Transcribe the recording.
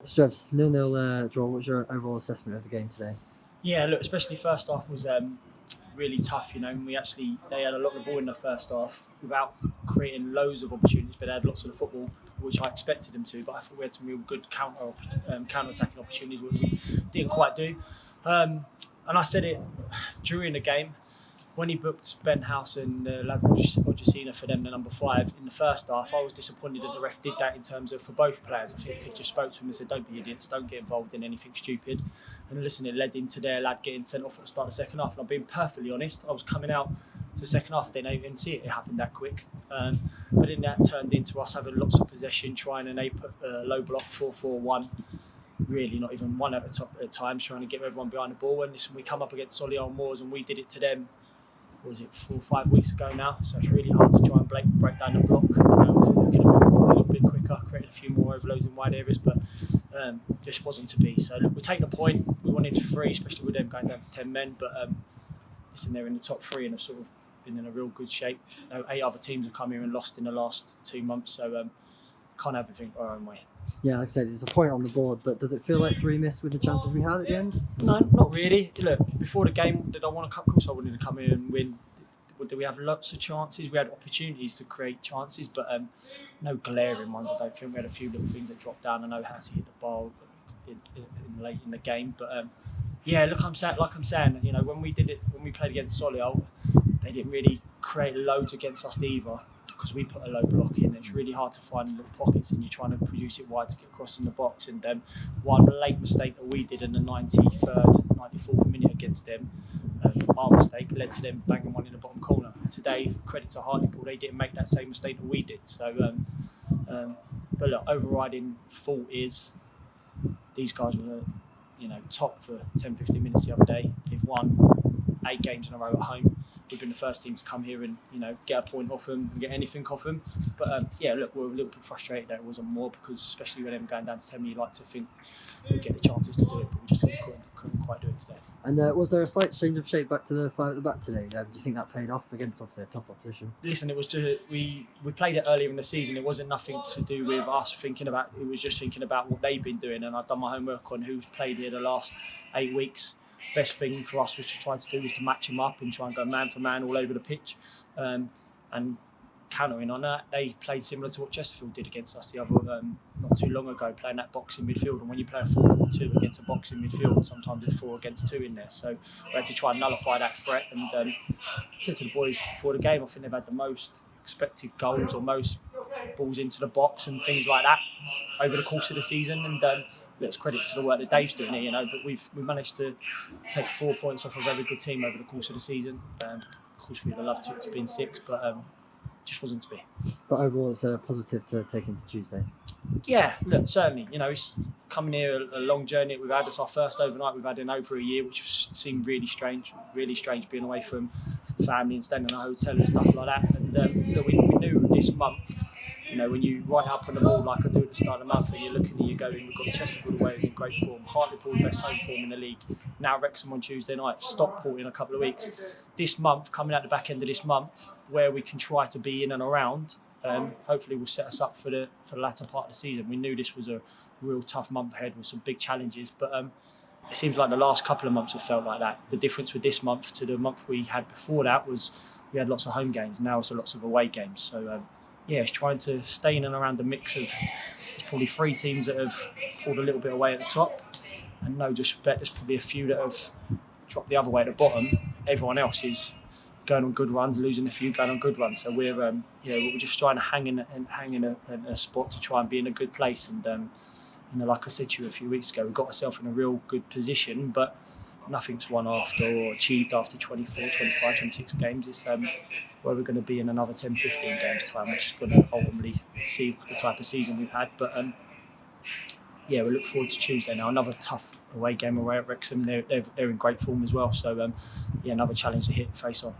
Strevs, 0-0 draw. What's your overall assessment of the game today? Yeah, look, especially first half was really tough. They had a lot of the ball in the first half without creating loads of opportunities, but they had lots of the football, which I expected them to. But I thought we had some real good counter-attacking opportunities, which we didn't quite do. And I said it during the game when he booked Ben House and lad Odgesina for them, the number 5 in the first half. I was disappointed that the ref did that in terms of for both players. I think he could just spoke to him and said, "Don't be idiots, don't get involved in anything stupid." And listen, it led into their lad getting sent off at the start of the second half. And I'm being perfectly honest, I was coming out to the second half, I didn't even see it happened that quick. But then that turned into us having lots of possession, trying and they put a low block 4-4-1. Really not even one at a time, trying to get everyone behind the ball. And listen, we come up against Solihull Moors and we did it to them. Was it 4 or 5 weeks ago now? So it's really hard to try and break down the block. I thought we could have moved the ball a little bit quicker, created a few more overloads in wide areas, but just wasn't to be. So look, we take the point. We wanted 3, especially with them going down to 10 men. But listen, they're in the top 3 and have sort of been in a real good shape. 8 other teams have come here and lost in the last 2 months, so can't have everything our own way. Yeah, like I said, it's a point on the board, but does it feel like 3 missed with the chances we had at the end? No, not really. Look, before the game, did I want to cut? Of course I wanted to come in and win. Did we have lots of chances? We had opportunities to create chances, but no glaring ones, I don't think. We had a few little things that dropped down. I know Hassie hit the ball late in the game, but yeah, look, I'm saying, when we played against Solihull, they didn't really create loads against us either, because we put a low block in. It's really hard to find little pockets and you're trying to produce it wide to get across in the box. And one late mistake that we did in the 93rd, 94th minute against them, our mistake led to them banging one in the bottom corner. Today, credit to Hartlepool, they didn't make that same mistake that we did. So, but look, overriding fault is these guys were, top for 10-15 minutes the other day. They've won 8 games in a row at home. We've been the first team to come here and get a point off them and get anything off them. But yeah, look, we're a little bit frustrated that it wasn't more, because especially with them going down to 10, you like to think we get the chances to do it, but we just couldn't quite do it today. And was there a slight change of shape back to the 5 at the back today? Do you think that paid off against obviously a tough opposition? Listen, it was just we played it earlier in the season. It wasn't nothing to do with us thinking about. It was just thinking about what they've been doing, and I've done my homework on who's played here the last 8 weeks. Best thing for us was to try to do was to match them up and try and go man for man all over the pitch, and countering on that, they played similar to what Chesterfield did against us the other not too long ago, playing that boxing midfield. And when you play a 4-4-2 against a boxing midfield, sometimes it's 4 against 2 in there. So we had to try and nullify that threat. And I said to the boys before the game, I think they've had the most expected goals or most balls into the box and things like that over the course of the season. And let's credit to the work that Dave's doing here, but we've managed to take 4 points off a very good team over the course of the season. Of course, we'd have loved it to have been 6, but just wasn't to be. But overall, it's a positive to take into Tuesday. Yeah, look, certainly. It's coming here a long journey we've had. It's our first overnight we've had in over a year, which seemed really strange being away from family and staying in a hotel and stuff like that. And look, we knew this month, when you write up on the ball like I do at the start of the month and you're looking and you're going, we've got Chesterfield away is in great form, Hartlepool best home form in the league, now Wrexham on Tuesday night, Stockport in a couple of weeks. This month, coming out the back end of this month, where we can try to be in and around, hopefully will set us up for the latter part of the season. We knew this was a real tough month ahead with some big challenges, but it seems like the last couple of months have felt like that. The difference with this month to the month we had before that was we had lots of home games. Now it's lots of away games. So yeah, it's trying to stay in and around the mix of. There's probably 3 teams that have pulled a little bit away at the top, and no disrespect, there's probably a few that have dropped the other way at the bottom. Everyone else is going on good runs, losing a few, going on good runs. So we're just trying to hang in a spot to try and be in a good place. And like I said to you a few weeks ago, we got ourselves in a real good position, but nothing's won after or achieved after 24, 25, 26 games. It's where we're going to be in another 10, 15 games time, which is going to ultimately see the type of season we've had. But yeah, we look forward to Tuesday now. Another tough away game away at Wrexham. They're in great form as well. So yeah, another challenge to face on.